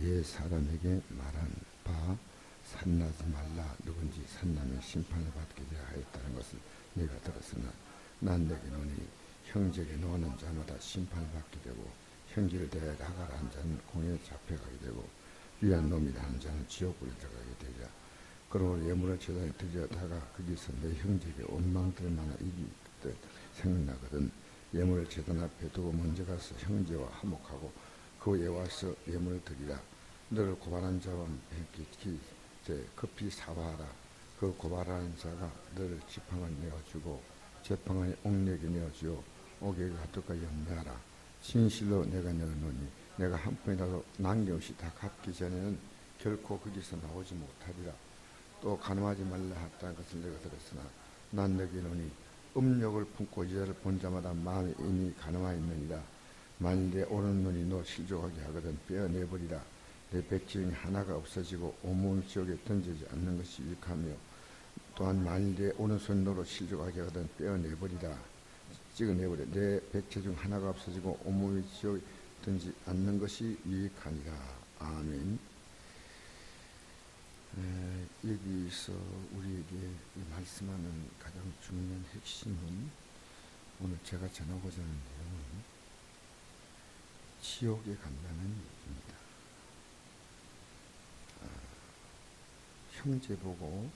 옛 사람에게 말한 바 산나지 말라. 누군지 산나면 심판을 받게 되어 하였다는 것을 내가 들었으나 난 내게 노니 형제에게 노하는 자마다 심판을 받게 되고 형제를 대하여 나가라 한 자는 공에 잡혀가게 되고 위한 놈이라 하는 자는 지옥불에 들어가게 되리라. 그러므로 예물을 제단에 드려다가 거기서 내 형제에게 원망 들을 만한 일이 그때 생각나거든 예물을 제단 앞에 두고 먼저 가서 형제와 화목하고 그에 와서 예물을 드리라. 너를 고발한 자와 뵙기 급히 사과하라. 그 고발하는 자가 너를 지팡을 내어주고 재판관의 옥내게 내어주어 옥에 가득하게 연매하라. 진실로 내가 내어노니 내가 한 푼이라도 남김없이 다 갚기 전에는 결코 거기서 나오지 못하리라. 또 가늠하지 말라 했다는 것을 내가 들었으나 난 내게 노니 음욕을 품고 이자를 본 자마다 마음이 이미 가늠하였느니라. 만일 내 오른 눈이 너 실족하게 하거든 빼어내버리라. 내 백지 중에 하나가 없어지고 온몸 지옥에 던지지 않는 것이 유익하며 또한 만일 내 오른손이 너로 실족하게 하거든 빼어내버리라. 찍어내버려. 내 백체 중 하나가 없어지고 온몸이 지옥에 던지지 않는 것이 유익하니라. 아멘. 여기서 우리에게 말씀하는 가장 중요한 핵심은 오늘 제가 전하고자 하는 내용은 지옥에 간다는 얘기입니다. 형제 보고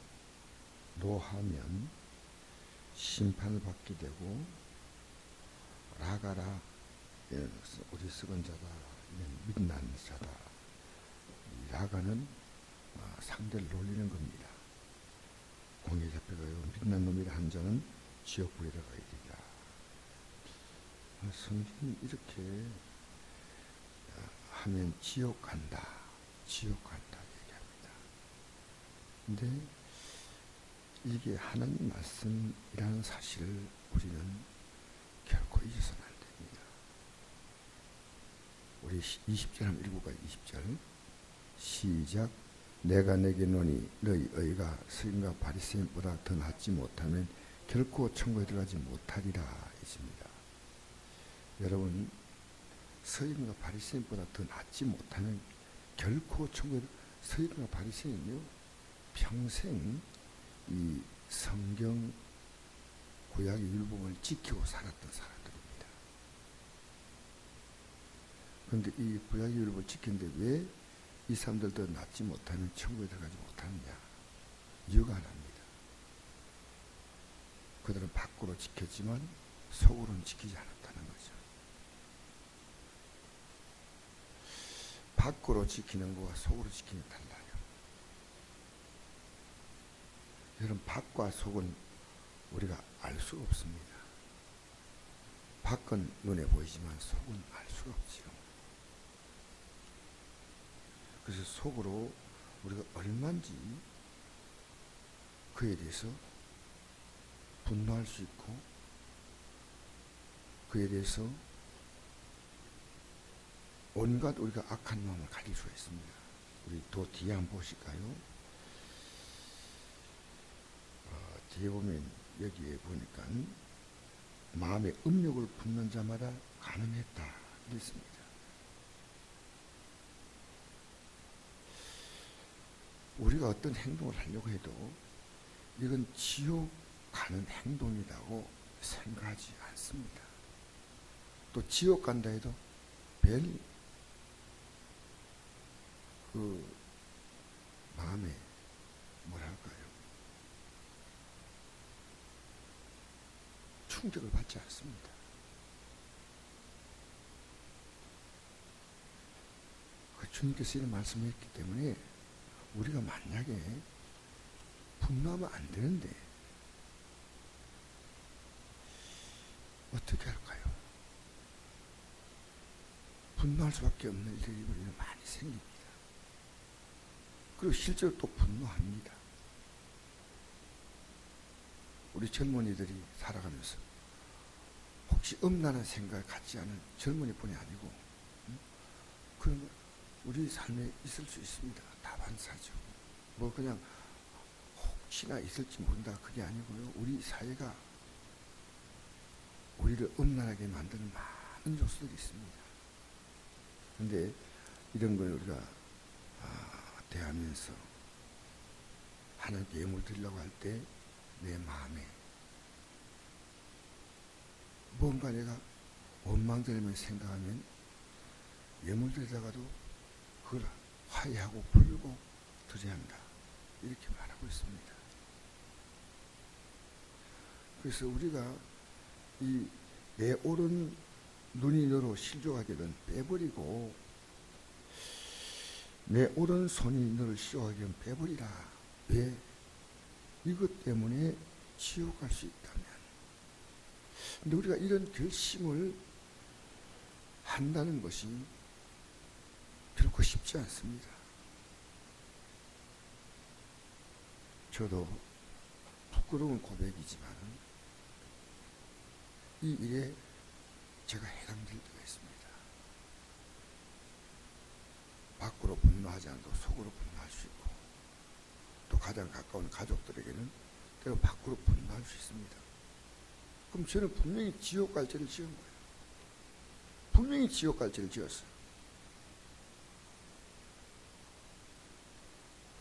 노하면 심판을 받게 되고 라가라 우리 썩은자다 믿는 자다. 이 라가는 상대를 놀리는 겁니다. 공에 잡혀가요. 믿는 놈이라 한 자는 지옥불에 들어가야 된다. 성경이 이렇게 하면 지옥 간다 얘기합니다. 근데 이게 하나님 말씀이라는 사실을 우리는 결코 잊어서는 안 됩니다. 우리 20절 한번 읽어봐. 20절 시작. 내가 내게 노니 너희 의가 서기관과 바리새인보다 더 낫지 못하면 결코 천국에 들어가지 못하리라 했습니다. 여러분 서기관과 바리새인보다 더 낫지 못하면 결코 천국에 서기관과 바리새인은요 평생 이 성경 구약의 율법을 지키고 살았던 사람들입니다. 그런데 이 구약의 율법을 지키는데 왜 이 사람들도 낫지 못하면 천국에 들어가지 못하느냐? 이유가 하나입니다. 그들은 밖으로 지켰지만 속으로는 지키지 않았다는 거죠. 밖으로 지키는 것과 속으로 지키는 게 달라요. 여러분 밖과 속은 우리가 알 수가 없습니다. 밖은 눈에 보이지만 속은 알 수가 없지요. 그래서 속으로 우리가 얼마인지 그에 대해서 분노할 수 있고 그에 대해서 온갖 우리가 악한 마음을 가질 수가 있습니다. 우리 또 뒤에 한번 보실까요? 뒤에 보면 여기에 보니까 마음에 음욕을 품는 자마다 가늠했다 이랬습니다. 우리가 어떤 행동을 하려고 해도 이건 지옥 가는 행동이라고 생각하지 않습니다. 또 지옥 간다 해도 별 마음에 뭐랄까요? 충격을 받지 않습니다. 주님께서 이런 말씀을 했기 때문에 우리가 만약에 분노하면 안 되는데 어떻게 할까요? 분노할 수밖에 없는 일들이 우리는 많이 생깁니다. 그리고 실제로 또 분노합니다. 우리 젊은이들이 살아가면서 혹시 음란한 생각을 갖지 않은 젊은이뿐이 아니고 그런 우리 삶에 있을 수 있습니다. 다반사죠. 뭐 그냥 혹시나 있을지 모른다 그게 아니고요. 우리 사회가 우리를 음란하게 만드는 많은 요소들이 있습니다. 그런데 이런 걸 우리가 대하면서 하나님께 예물 드리려고 할 때 내 마음에 뭔가 내가 원망되는 생각하면 예물 드리다가도 그걸 화해하고 풀고 드려야 한다, 이렇게 말하고 있습니다. 그래서 우리가 이 내 오른 눈이 너로 실족하기는 빼버리고 내 오른손이 너를 실족하기는 빼버리라. 왜? 이것 때문에 지옥 갈 수 있다면. 근데 우리가 이런 결심을 한다는 것이 결코 쉽지 않습니다. 저도 부끄러운 고백이지만 이 일에 제가 해당될 때가 있습니다. 밖으로 분노하지 않고 속으로 분노할 수 있고, 또 가장 가까운 가족들에게는 때로 밖으로 분노할 수 있습니다. 그럼 저는 분명히 지옥 갈 죄를 지은 거예요. 분명히 지옥 갈 죄를 지었어요.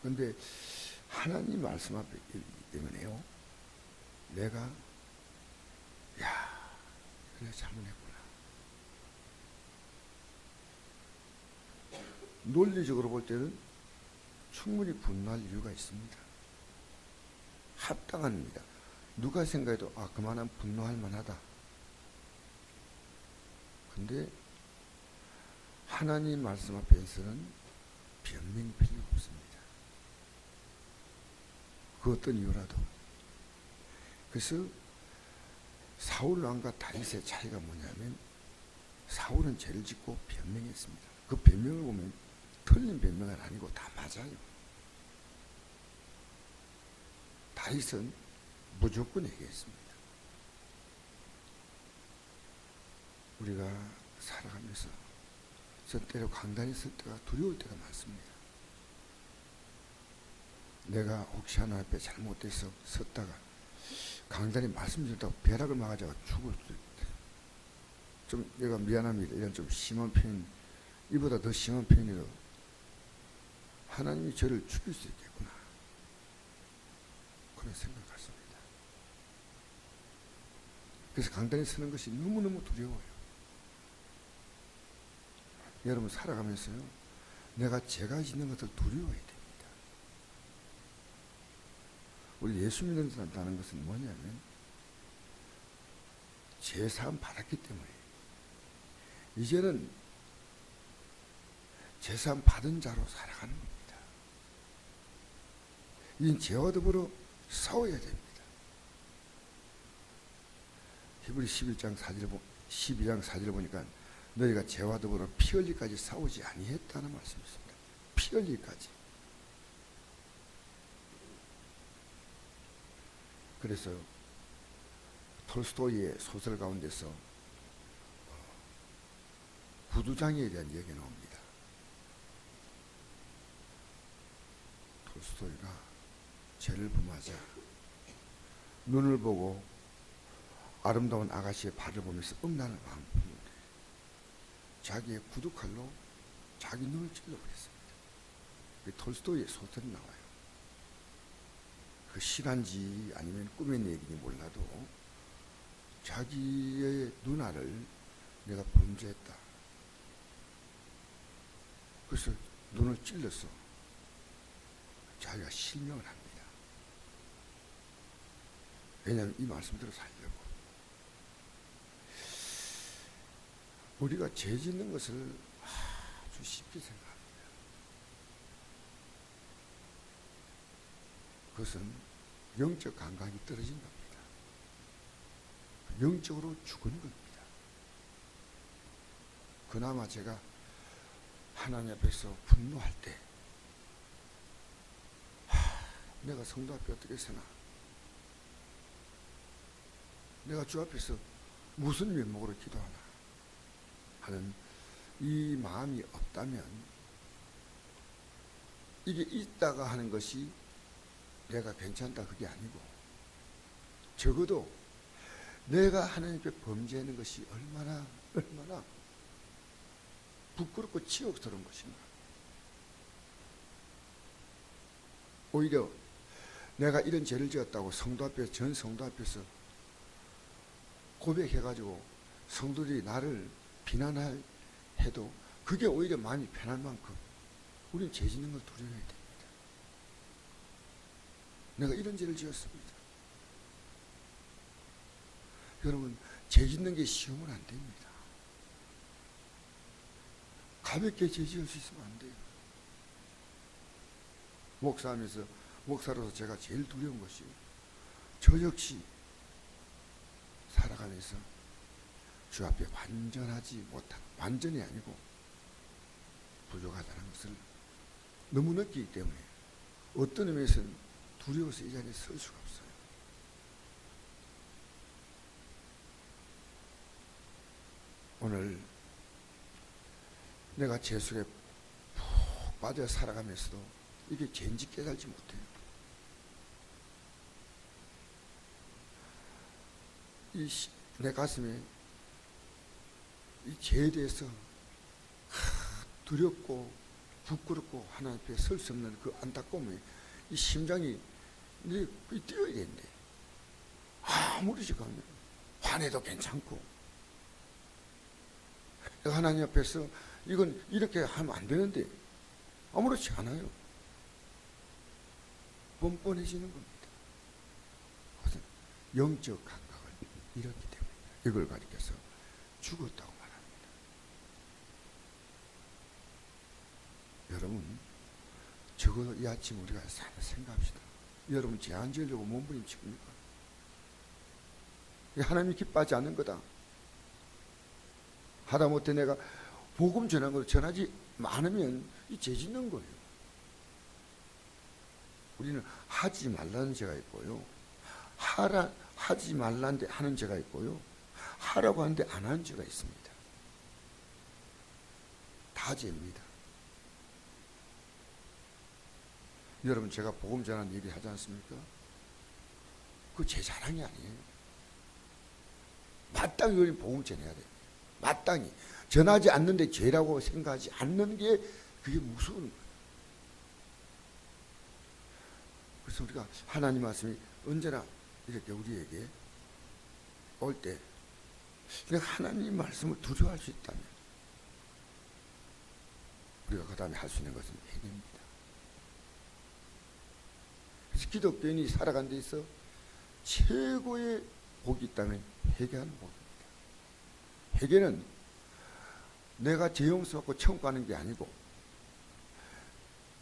그런데 하나님 말씀 앞에 있기 때문에요, 내가 그래 잘못했구나. 논리적으로 볼 때는 충분히 분노할 이유가 있습니다. 합당합니다. 누가 생각해도 그만한 분노할 만하다. 근데 하나님 말씀 앞에서는 변명이 필요가 없습니다. 그 어떤 이유라도. 그래서 사울 왕과 다윗의 차이가 뭐냐면, 사울은 죄를 짓고 변명했습니다. 그 변명을 보면 틀린 변명은 아니고 다 맞아요. 다윗은 무조건 얘기했습니다. 우리가 살아가면서 때로 강단에 설 때가 두려울 때가 많습니다. 내가 혹시 하나님 앞에 잘못돼서 섰다가 강단이 말씀드렸다고 벼락을 맞아가 죽을 수도 있다. 좀 내가 미안합니다. 이런 좀 심한 표현, 이보다 더 심한 표현이라도 하나님이 저를 죽일 수 있겠구나, 그런 생각 같습니다. 그래서 강단에 서는 것이 너무너무 두려워요. 여러분 살아가면서요, 내가 죄가 짓는 것을 두려워해야 됩니다. 우리 예수 믿는다는 것은 뭐냐면 죄사함 받았기 때문에 이제는 죄사함 받은 자로 살아가는 겁니다. 이 죄와 더불어 싸워야 됩니다. 히브리 12장 4절을 보니까 너희가 죄와 더불어 피 흘리기까지 싸우지 아니했다는 말씀이 있습니다. 피 흘리기까지. 그래서 톨스토이의 소설 가운데서 부두장에 대한 얘기가 나옵니다. 톨스토이가 죄를 범하자 눈을 보고 아름다운 아가씨의 발을 보면서 음란을 마음품는데 자기의 구두칼로 자기 눈을 찔러버렸습니다. 톨스토이의 소설이 나와요. 그 실한지 아니면 꿈의 얘기인지 몰라도 자기의 누나를 내가 범죄했다. 그래서 눈을 찔러서 자기가 실명을 합니다. 왜냐하면 이 말씀대로 살려고. 우리가 죄 짓는 것을 아주 쉽게 생각합니다. 그것은 영적 감각이 떨어진 겁니다. 영적으로 죽은 겁니다. 그나마 제가 하나님 앞에서 분노할 때 내가 성도 앞에 어떻게 서나, 내가 주 앞에서 무슨 면목으로 기도하나 하는 이 마음이 없다면, 이게 있다가 하는 것이 내가 괜찮다 그게 아니고, 적어도 내가 하나님 앞에 범죄하는 것이 얼마나 부끄럽고 치욕스러운 것인가. 오히려 내가 이런 죄를 지었다고 성도 앞에서, 전 성도 앞에서 고백해가지고 성도들이 나를 비난할 해도 그게 오히려 마음이 편할 만큼 우리는 죄 짓는 걸 두려워해야 됩니다. 내가 이런 죄를 지었습니다. 여러분, 죄 짓는 게 쉬우면 안 됩니다. 가볍게 죄 지을 수 있으면 안 돼요. 목사하면서, 목사로서 제가 제일 두려운 것이 저 역시 살아가면서 주 앞에 완전하지 못한, 완전이 아니고 부족하다는 것을 너무 느끼기 때문에 어떤 의미에서는 두려워서 이 자리에 설 수가 없어요. 오늘 내가 죄 속에 푹 빠져 살아가면서도 이게 죄인지 깨달지 못해요. 내 가슴에 이 죄에 대해서 두렵고 부끄럽고 하나님 앞에 설 수 없는 그 안타까움에 이 심장이 뛰어야 되는데 아무리 지금 화내도 괜찮고 하나님 앞에서 이건 이렇게 하면 안 되는데 아무렇지 않아요. 뻔뻔해지는 겁니다. 그것은 영적 감각을 잃었기 때문에 이걸 가리켜서 죽었다고 말합니다. 여러분, 적어도 이 아침 우리가 생각합시다. 여러분, 죄 안 지으려고 몸부림칩니까? 하나님이 기뻐하지 않는 거다. 하다못해 내가 복음 전한 걸 전하지 않으면 이 죄 짓는 거예요. 우리는 하지 말라는 죄가 있고요, 하지 말라는데 하는 죄가 있고요, 하라고 하는데 안 하는 죄가 있습니다. 다 죄입니다. 여러분, 제가 복음 전하는 얘기 하지 않습니까? 그 제 자랑이 아니에요. 마땅히 우리는 복음 전해야 돼요. 마땅히 전하지 않는데 죄라고 생각하지 않는 게 그게 무서운 거예요. 그래서 우리가 하나님 말씀이 언제나 이렇게 우리에게 올 때 내가 하나님 말씀을 두려워할 수 있다면 우리가 그 다음에 할 수 있는 것은 회개입니다. 그래서 기독교인이 살아간 데 있어 최고의 복이 있다면 회개하는 복입니다. 회개는 내가 죄 용서 받고 천국 가는 게 아니고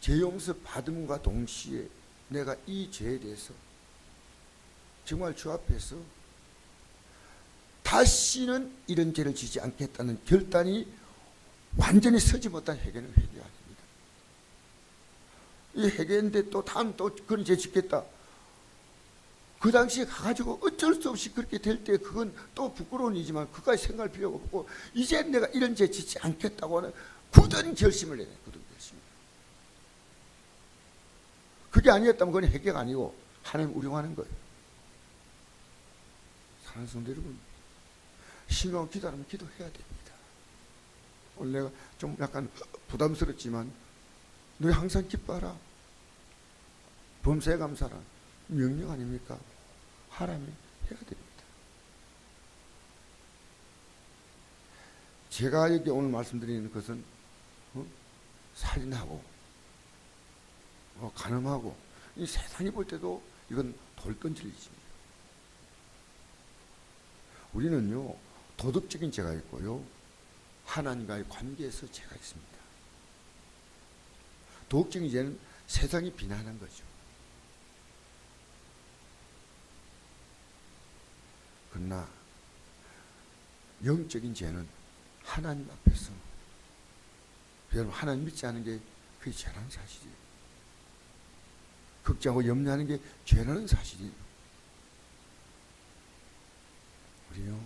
죄 용서 받음과 동시에 내가 이 죄에 대해서 정말 주 앞에서 다시는 이런 죄를 지지 않겠다는 결단이 완전히 서지 못한 회개는 회개가 아닙니다. 이 회개인데 또 다음 또 그런 죄 짓겠다. 그 당시에 가가지고 어쩔 수 없이 그렇게 될 때 그건 또 부끄러운 일이지만 그까지 생각할 필요가 없고 이제 내가 이런 죄 짓지 않겠다고 하는 굳은 결심을 해야 돼요. 굳은 결심. 그게 아니었다면 그건 회개가 아니고 하나님 우롱하는 거예요. 사랑하는 성도 여러분, 신령한 기도하면 기도해야 됩니다. 오늘 내가 좀 약간 부담스럽지만 너희 항상 기뻐하라. 범사에 감사라. 명령 아닙니까? 하라면 해야 됩니다. 제가 여기 오늘 말씀드리는 것은 살인하고 간음하고 이 세상이 볼 때도 이건 돌 던질 일입니다. 우리는요 도덕적인 죄가 있고요 하나님과의 관계에서 죄가 있습니다. 도덕적인 죄는 세상이 비난하는 거죠. 그러나 영적인 죄는 하나님 앞에서 여러분 하나님 믿지 않은 게 그게 죄라는 사실이에요. 걱정하고 염려하는 게 죄라는 사실이에요. 우리요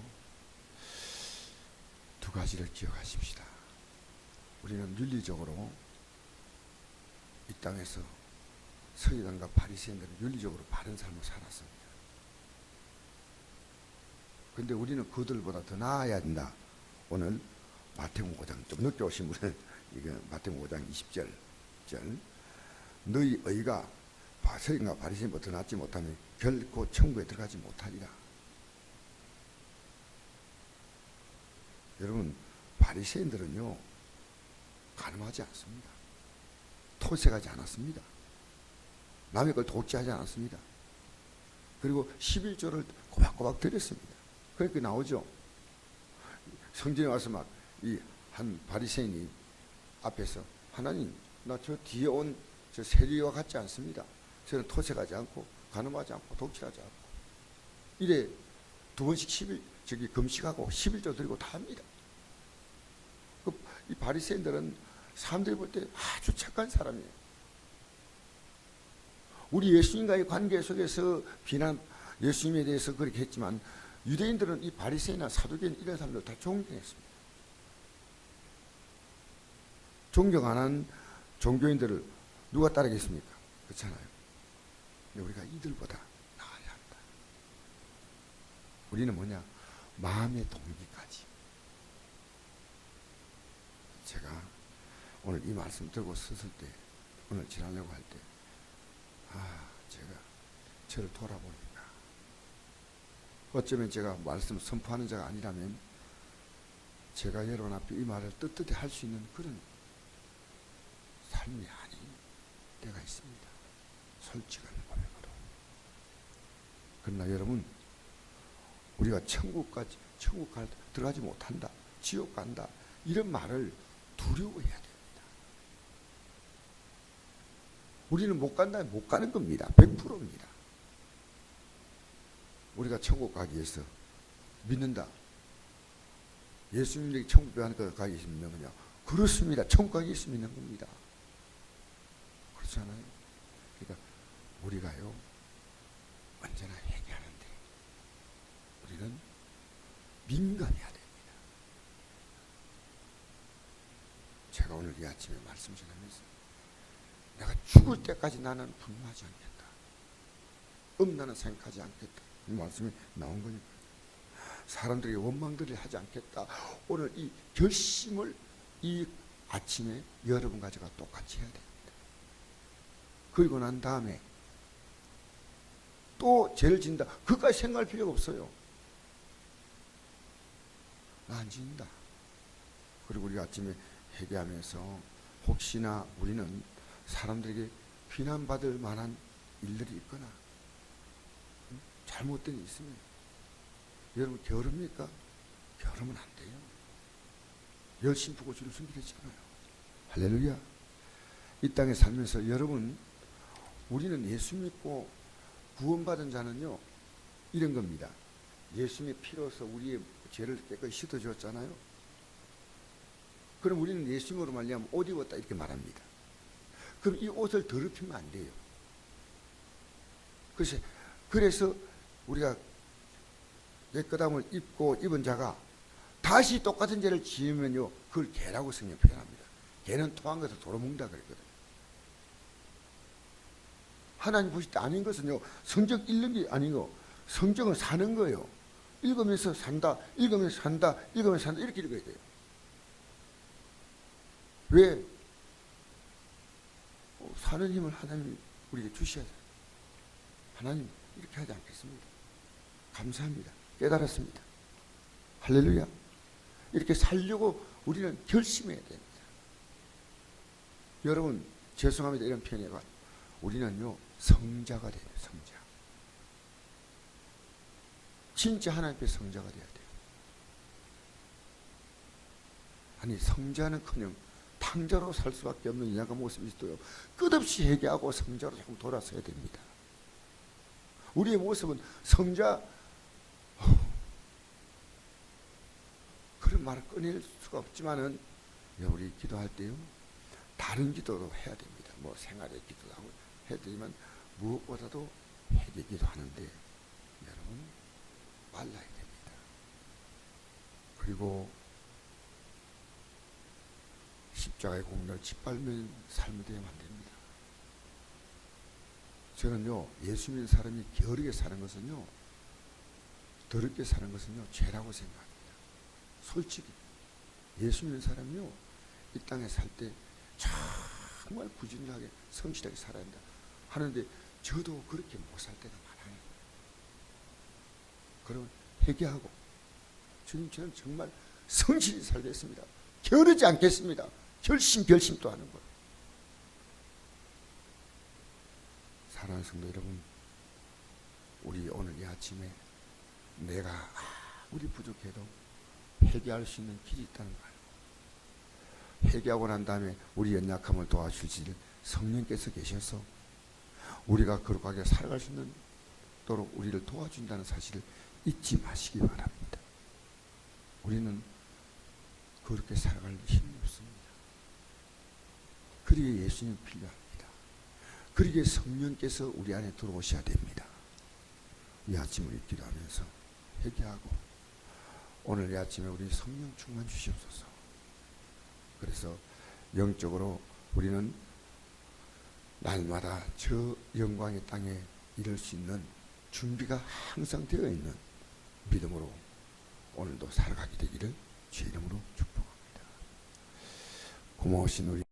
두 가지를 기억하십시다. 우리는 윤리적으로 이 땅에서 서기관과 바리새인들은 윤리적으로 바른 삶을 살았습니다. 그런데 우리는 그들보다 더 나아야 된다. 오늘 마태복음 5장 좀 늦게 오신 분은 이거 마태복음 5장 20절 너희 의가 서기관과 바리새인보다 더 낫지 못하면 결코 천국에 들어가지 못하리라. 여러분, 바리새인들은요 간음하지 않습니다. 토색하지 않았습니다. 남의 걸 독재하지 않았습니다. 그리고 11조를 꼬박꼬박 드렸습니다. 그러니까 나오죠. 성전에 와서 막 이 한 바리새인이 앞에서 하나님, 나 저 뒤에 온 저 세리와 같지 않습니다. 저는 토색하지 않고 간음하지 않고 독재하지 않고 이래 두 번씩 금식하고 11조 드리고 다 합니다. 이 바리새인들은 사람들이 볼 때 아주 착한 사람이에요. 우리 예수님과의 관계 속에서 예수님에 대해서 그렇게 했지만 유대인들은 이 바리새인이나 사두개인 이런 사람들 다 존경했습니다. 존경 안 한 종교인들을 누가 따르겠습니까? 그렇잖아요. 근데 우리가 이들보다 나아야 한다. 우리는 뭐냐? 마음의 동기까지. 제가 오늘 이 말씀 들고 섰을 때, 오늘 지나려고 할 때, 제가 저를 돌아보니까 어쩌면 제가 말씀 선포하는 자가 아니라면 제가 여러분 앞에 이 말을 떳떳히 할 수 있는 그런 삶이 아닌 때가 있습니다. 솔직한 고백으로. 그러나 여러분, 우리가 천국 들어가지 못한다, 지옥 간다, 이런 말을 두려워해야 됩니다. 우리는 못 간다면 못 가는 겁니다. 100%입니다. 우리가 천국 가기 위해서 믿는다. 예수님이 천국 가기 위해서 믿는 거냐? 그렇습니다. 천국 가기 위해서 믿는 겁니다. 그렇잖아요. 그러니까 우리가요 언제나 회개하는데 우리는 민감해야 됩니다. 제가 오늘 이 아침에 말씀 전하면서 내가 죽을 때까지 나는 분노하지 않겠다. 음란한 생각하지 않겠다. 이 말씀이 나온 거니까. 사람들에게 원망들을 하지 않겠다. 오늘 이 결심을 이 아침에 여러분 가지고 똑같이 해야 됩니다. 그리고 난 다음에 또 죄를 짓는다. 그까지 생각할 필요가 없어요. 나 안 짓는다. 그리고 우리가 아침에 회개하면서 혹시나 우리는 사람들에게 비난받을 만한 일들이 있거나 잘못된 일이 있으면 여러분 게으릅니까? 게으르면 안 돼요. 열심히 보고 주를 숨기려 했잖아요. 할렐루야. 이 땅에 살면서 여러분, 우리는 예수 믿고 구원받은 자는요 이런 겁니다. 예수님의 피로서 우리의 죄를 깨끗이 씻어주었잖아요. 그럼 우리는 예수님으로 말미암아 옷 입었다 이렇게 말합니다. 그럼 이 옷을 더럽히면 안 돼요. 그래서 우리가 깨끗함을 입은 자가 다시 똑같은 죄를 지으면요 그걸 개라고 성경 표현합니다. 개는 토한 것을 도로 먹는다 그랬거든요. 하나님 보실 때 아닌 것은요 성경 읽는 게 아니고 성경을 사는 거예요. 읽으면서 산다, 읽으면서 산다, 읽으면서 산다 이렇게 읽어야 돼요. 왜? 사는 힘을 하나님이 우리에게 주셔야 돼요. 하나님 이렇게 하지 않겠습니다. 감사합니다. 깨달았습니다. 할렐루야. 이렇게 살려고 우리는 결심해야 됩니다. 여러분 죄송합니다. 이런 표현해봐. 우리는요 성자가 돼야 돼요. 성자. 진짜 하나님 앞에 성자가 돼야 돼요. 아니 성자는커녕 탕자로 살 수밖에 없는 인간의 모습이 있어요. 끝없이 회개하고 성자로 조금 돌아서야 됩니다. 우리의 모습은 성자 그런 말을 꺼낼 수가 없지만은 우리 기도할 때요 다른 기도도 해야 됩니다. 뭐 생활의 기도도 하고 해야 되지만 무엇보다도 회개 기도하는데 여러분 말라야 됩니다. 그리고 십자가의 공로를 짓밟는 삶이 되어야만 됩니다. 저는요 예수 믿는 사람이 게으르게 사는 것은요 더럽게 사는 것은요 죄라고 생각합니다. 솔직히 예수 믿는 사람이요 이 땅에 살 때 정말 부지런하게 성실하게 살아야 한다 하는데 저도 그렇게 못 살 때가 많아요. 그럼 회개하고 주님 저는 정말 성실히 살겠습니다. 게으르지 않겠습니다. 결심도 하는 거예요. 사랑하는 성도 여러분, 우리 오늘 이 아침에 내가 우리 부족해도 회개할 수 있는 길이 있다는 거 알고, 회개하고 난 다음에 우리 연약함을 도와주실 성령께서 계셔서 우리가 거룩하게 살아갈 수 있는 도록 우리를 도와준다는 사실을 잊지 마시기 바랍니다. 우리는 그렇게 살아갈 힘이 없습니다. 그리기에 예수님이 필요합니다. 그러기에 성령께서 우리 안에 들어오셔야 됩니다. 이 아침 우리 기도하면서 회개하고 오늘 이 아침에 우리 성령 충만 주시옵소서. 그래서 영적으로 우리는 날마다 저 영광의 땅에 이룰 수 있는 준비가 항상 되어 있는 믿음으로 오늘도 살아가게 되기를 주의 이름으로 축복합니다. 고마우신 우리